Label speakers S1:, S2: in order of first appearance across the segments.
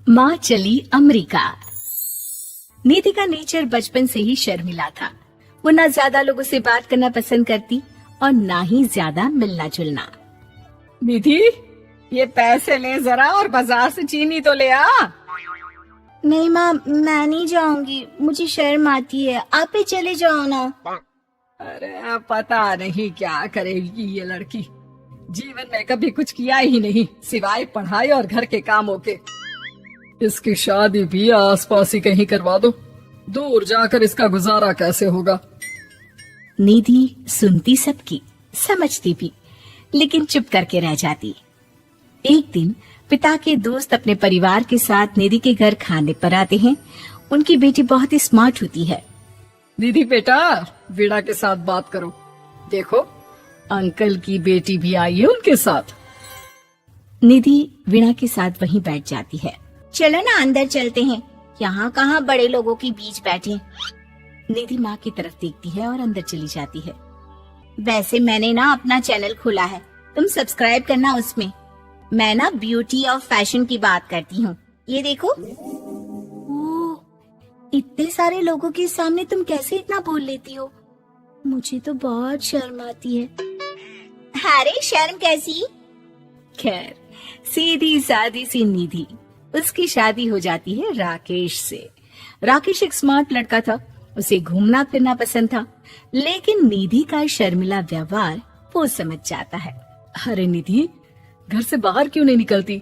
S1: माँ चली अमेरिका। निधि का नेचर बचपन से ही शर्मिला था। वो ना ज्यादा लोगों से बात करना पसंद करती और ना ही ज्यादा मिलना जुलना।
S2: निधि, ये पैसे ले जरा और बाजार से चीनी तो ले आ।
S3: नहीं माँ, मैं नहीं जाऊंगी, मुझे शर्म आती है, आप ही चले जाओ ना।
S2: अरे पता नहीं क्या करेगी ये लड़की, जीवन में कभी कुछ किया ही नहीं सिवाय पढ़ाई और घर के कामों के। इसकी शादी भी आसपास ही कहीं करवा दो, दूर जाकर इसका गुजारा कैसे होगा।
S1: निधि सुनती सबकी, समझती भी, लेकिन चुप करके रह जाती। एक दिन पिता के दोस्त अपने परिवार के साथ निधि के घर खाने पर आते हैं। उनकी बेटी बहुत ही स्मार्ट होती है।
S2: निधि बेटा, वीणा के साथ बात करो, देखो अंकल की बेटी भी आई है उनके साथ।
S1: निधि वीणा के साथ वहीं बैठ जाती है।
S3: चलो ना अंदर चलते हैं, यहाँ कहाँ बड़े लोगों के बीच बैठे।
S1: निधि माँ की तरफ देखती है और अंदर चली जाती है।
S3: वैसे मैंने ना अपना चैनल खोला है, तुम सब्सक्राइब करना उसमें। मैं ना ब्यूटी और फैशन की बात करती हूँ, ये देखो।
S1: ओह, इतने सारे लोगों के सामने तुम कैसे इतना बोल लेती हो? मुझे तो बहुत शर्म आती है।
S3: अरे शर्म कैसी।
S1: खैर, सीधी सादी सी निधि, उसकी शादी हो जाती है राकेश से। राकेश एक स्मार्ट लड़का था, उसे घूमना फिरना पसंद था, लेकिन निधि का शर्मिला व्यवहार वो समझ जाता है।
S2: अरे निधि, घर से बाहर क्यों नहीं निकलती?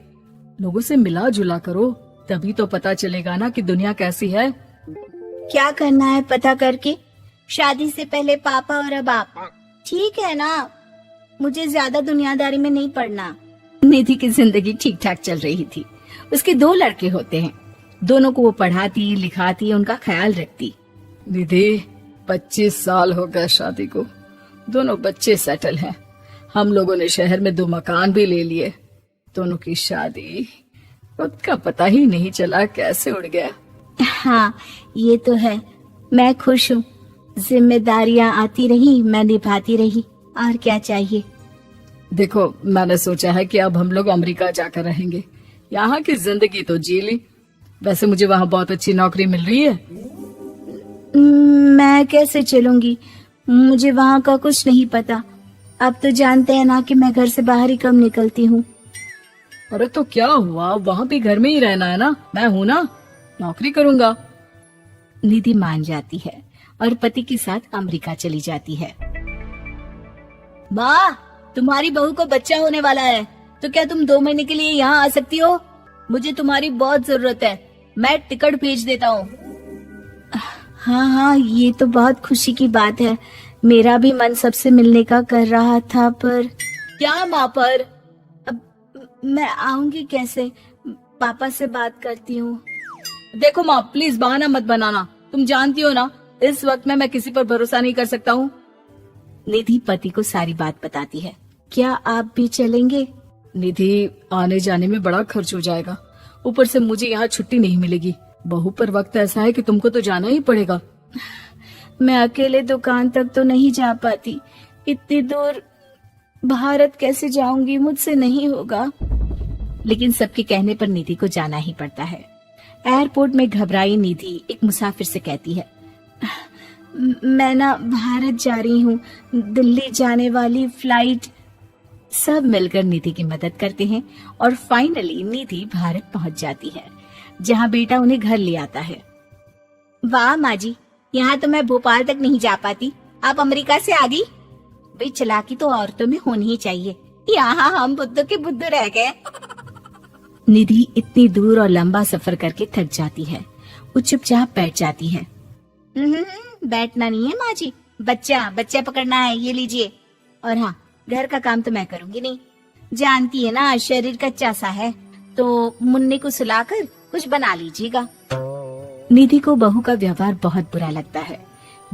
S2: लोगों से मिला जुला करो, तभी तो पता चलेगा ना कि दुनिया कैसी है।
S3: क्या करना है पता करके? शादी से पहले पापा और अब आप, ठीक है ना? मुझे ज्यादा दुनियादारी में नहीं पड़ना।
S1: निधि की जिंदगी ठीक ठाक चल रही थी। उसके 2 लड़के होते हैं, दोनों को वो पढ़ाती लिखाती, उनका ख्याल रखती।
S2: निधि, 25 साल हो गए शादी को, दोनों बच्चे सेटल हैं। हम लोगों ने शहर में 2 मकान भी ले लिए। दोनों की शादी खुद का पता ही नहीं चला कैसे उड़ गया।
S3: हाँ, ये तो है। मैं खुश हूँ, जिम्मेदारियाँ आती रही, मैं निभाती रही, और क्या चाहिए।
S2: देखो, मैंने सोचा है कि अब हम लोग अमेरिका जाकर रहेंगे। यहाँ की जिंदगी तो जी ली, वैसे मुझे वहाँ बहुत अच्छी नौकरी मिल रही है।
S3: मैं कैसे चलूंगी, मुझे वहाँ का कुछ नहीं पता। अब तो जानते हैं ना कि मैं घर से बाहर ही कम निकलती हूँ।
S2: अरे तो क्या हुआ, वहाँ भी घर में ही रहना है ना, मैं हूँ ना, नौकरी करूँगा।
S1: निधि मान जाती है और पति के साथ अमेरिका चली जाती है।
S3: माँ, तुम्हारी बहू को बच्चा होने वाला है, तो क्या तुम 2 महीने के लिए यहाँ आ सकती हो? मुझे तुम्हारी बहुत जरूरत है, मैं टिकट भेज देता हूँ। हाँ हाँ, ये तो बहुत खुशी की बात है। मेरा भी मन सबसे मिलने का कर रहा था, पर क्या माँ पर? अब मैं आऊंगी कैसे? पापा से बात करती हूँ।
S2: देखो माँ, प्लीज बहाना मत बनाना, तुम जानती हो ना इस वक्त में मैं किसी पर भरोसा नहीं कर सकता हूँ।
S1: निधि पति को सारी बात बताती है। क्या आप भी चलेंगे?
S2: निधि, आने जाने में बड़ा खर्च हो जाएगा, ऊपर से मुझे यहाँ छुट्टी नहीं मिलेगी। बहू पर वक्त ऐसा है कि तुमको तो जाना ही पड़ेगा।
S3: मैं अकेले दुकान तक तो नहीं जा पाती, इतनी दूर भारत कैसे जाऊंगी, मुझसे नहीं होगा।
S1: लेकिन सबके कहने पर निधि को जाना ही पड़ता है। एयरपोर्ट में घबराई निधि एक मुसाफिर से कहती है,
S3: मैं ना भारत जा रही हूँ, दिल्ली जाने वाली फ्लाइट।
S1: सब मिलकर निधि की मदद करते हैं और फाइनली निधि भारत पहुंच जाती है, जहां बेटा उन्हें घर ले आता है।
S3: वाह माँ जी, यहाँ तो मैं भोपाल तक नहीं जा पाती, आप अमेरिका से आ गई। भाई चालाकी तो औरतों में होनी ही चाहिए, यहाँ हम बुद्धू के बुद्धू रह गए।
S1: निधि इतनी दूर और लंबा सफर करके थक जाती है, वो चुपचाप बैठ जाती है।
S3: बैठना नहीं है माँ जी, बच्चा पकड़ना है, ये लीजिए। और हाँ, घर का काम तो मैं करूंगी नहीं, जानती है ना शरीर कच्चा सा है, तो मुन्ने को सुलाकर कुछ बना लीजिएगा।
S1: निधि को बहू का व्यवहार बहुत बुरा लगता है।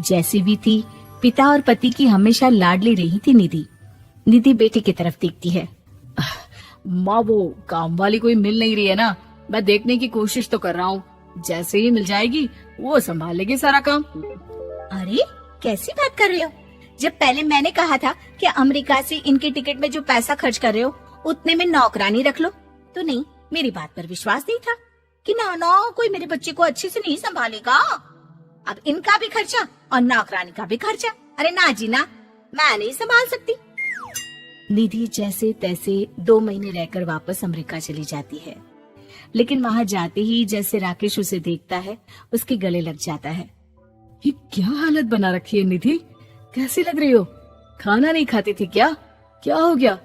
S1: जैसी भी थी, पिता और पति की हमेशा लाडली रही थी निधि। निधि बेटे की तरफ देखती है।
S2: माँ, वो काम वाली कोई मिल नहीं रही है ना, मैं देखने की कोशिश तो कर रहा हूँ, जैसे ही मिल जाएगी वो संभाल लेगी सारा काम।
S3: अरे कैसी बात कर रहे हो? जब पहले मैंने कहा था कि अमेरिका से इनके टिकट में जो पैसा खर्च कर रहे हो उतने में नौकरानी रख लो, तो नहीं, मेरी बात पर विश्वास नहीं था। कि ना ना कोई मेरे बच्चे को अच्छे से नहीं संभालेगा। अब इनका भी खर्चा और नौकरानी का भी खर्चा। अरे ना जी ना, मैं नहीं संभाल सकती।
S1: निधि जैसे तैसे 2 महीने रहकर वापस अमेरिका चली जाती है, लेकिन वहां जाते ही जैसे राकेश उसे देखता है उसके गले लग जाता है।
S2: ये क्या हालत बना रखी है निधि, कैसी लग रही हो? खाना नहीं खाती थी क्या? क्या हो गया?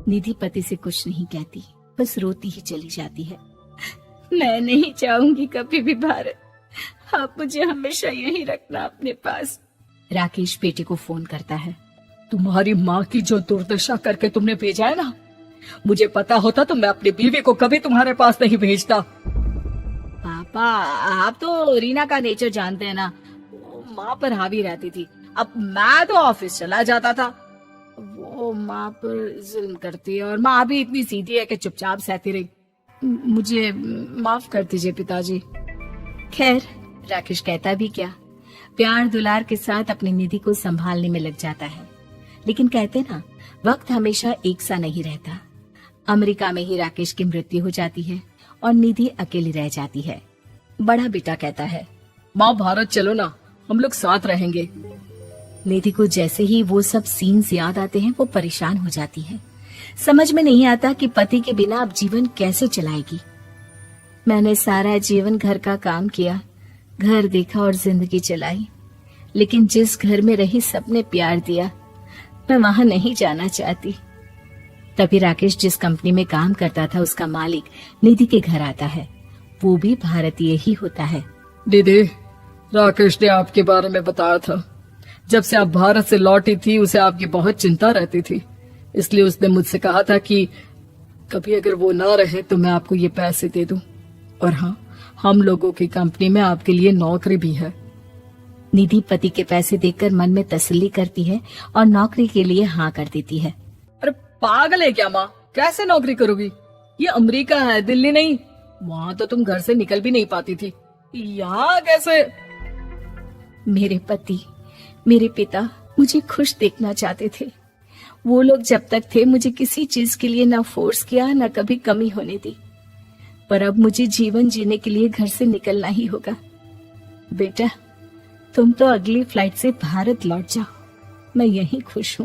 S1: निधि पति से कुछ नहीं कहती, बस रोती ही चली जाती है।
S3: मैं नहीं चाहूंगी कभी भी भारत, आप मुझे हमेशा यहीं रखना अपने पास।
S1: राकेश बेटे को फोन करता है।
S2: तुम्हारी माँ की जो दुर्दशा करके तुमने भेजा है ना, मुझे पता होता तो मैं अपनी बीवी को कभी तुम्हारे पास नहीं भेजता।
S1: पापा, आप तो रीना का नेचर जानते हैं ना, वो माँ पर हावी रहती थी। अब मैं तो ऑफिस चला जाता था, वो माँ पर जुल्म करती है और माँ भी इतनी सीधी है कि चुपचाप सहती रही। मुझे माफ कर दीजिए पिताजी। खैर, राकेश कहता भी क्या, प्यार दुलार के साथ अपनी निधि को संभालने में लग जाता है। लेकिन कहते ना, वक्त हमेशा एक सा नहीं रहता। अमेरिका में ही राकेश की मृत्यु हो जाती है और निधि अकेली रह जाती है। बड़ा बेटा कहता है,
S2: माँ भारत चलो ना, हम लोग साथ रहेंगे।
S1: निधि को जैसे ही वो सब सीन्स याद आते हैं वो परेशान हो जाती है। समझ में नहीं आता कि पति के बिना अब जीवन कैसे चलाएगी। मैंने सारा जीवन घर का काम किया, घर देखा और जिंदगी चलाई, लेकिन जिस घर में रही सबने प्यार दिया, मैं वहां नहीं जाना चाहती। तभी राकेश जिस कंपनी में काम करता था उसका मालिक निधि के घर आता है। वो भी भारतीय ही होता है।
S2: दीदी, राकेश ने आपके बारे में बताया था। जब से आप भारत से लौटी थी उसे आपकी बहुत चिंता रहती थी, इसलिए उसने मुझसे कहा था कि कभी अगर वो ना रहे तो मैं आपको ये पैसे दे दूं। और हाँ, हम लोगों की कंपनी में आपके लिए नौकरी भी है।
S1: निधि पति के पैसे देखकर मन में तसल्ली करती है और नौकरी के लिए हाँ कर देती है।
S2: अरे पागल है क्या माँ, कैसे नौकरी करोगी? ये अमेरिका है, दिल्ली नहीं। वहाँ तो तुम घर से निकल भी नहीं पाती थी, यहाँ कैसे?
S1: मेरे पति, मेरे पिता मुझे खुश देखना चाहते थे। वो लोग जब तक थे मुझे किसी चीज के लिए ना फोर्स किया, ना कभी कमी होने दी। पर अब मुझे जीवन जीने के लिए घर से निकलना ही होगा। बेटा, तुम तो अगली फ्लाइट से भारत लौट जाओ, मैं यहीं खुश हूँ।